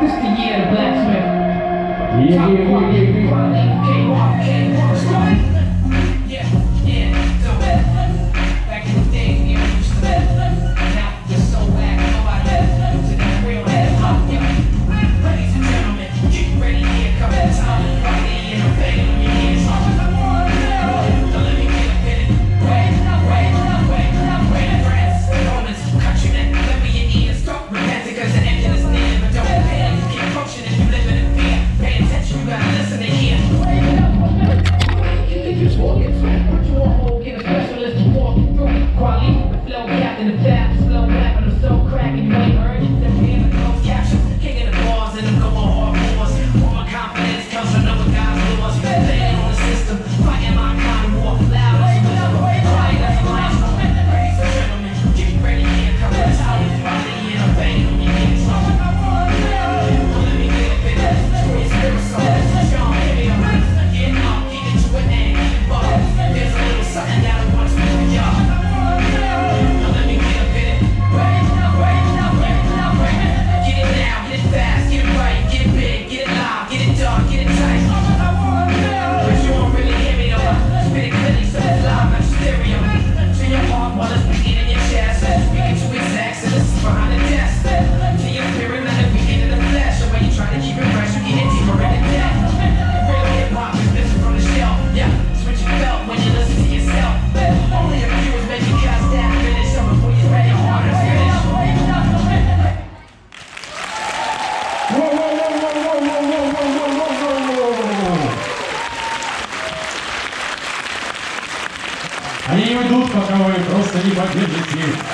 This the year of the blacksmith. Yeah. Back in the day, you used to now you're so whack, nobody to that real head hop. Ladies and gentlemen, get ready, here comes the time. Party in the bed, on your hands up. Now let me get a minute. Wait, friends, Romans, countrymen, let me your ears stop repenting, cause the end is near. But don't panic, keep pushing if you live in fear. Pay attention, you gotta listen to hear. You think you're walking through, put you on hold, get a specialist to walk you through. Quality, the flow, captain, the fast, slow rap, and I'm so cracking, you ain't heard it. Them here, the close caption, king of the bars, and I'm going hard wars. All my confidence comes from other guys' laws. Laying on the system, fighting my kind of war. Loud as a whistle, quiet as a lion's roar. Ladies and gentlemen, get ready, here comes the time. Party in a vein, on your hands up. Let me get a bit of this spirit song. John, give me a ring. Get up, keep it to an end, keep it buck. There's a little something that I want to speak with y'all. Now let me get a bit of wait. Get it now, get it fast, get it right, get it big, get it loud, get it dark, get it tight. But you won't really hear me though. Spit it clearly so it's loud, not stereo. To your heart while it's beating in your chest. Speaking to exacts and this is behind the desk. To your spirit, let it begin in the flesh. The way you try to keep it fresh, you get deeper in the depth. Real hip hop is missing from the shelf. Yeah, it's what you felt when you listen to yourself. Only a few is making cast that finish. So before you ready, hard to finish. Они не уйдут, пока вы просто не поддержите их.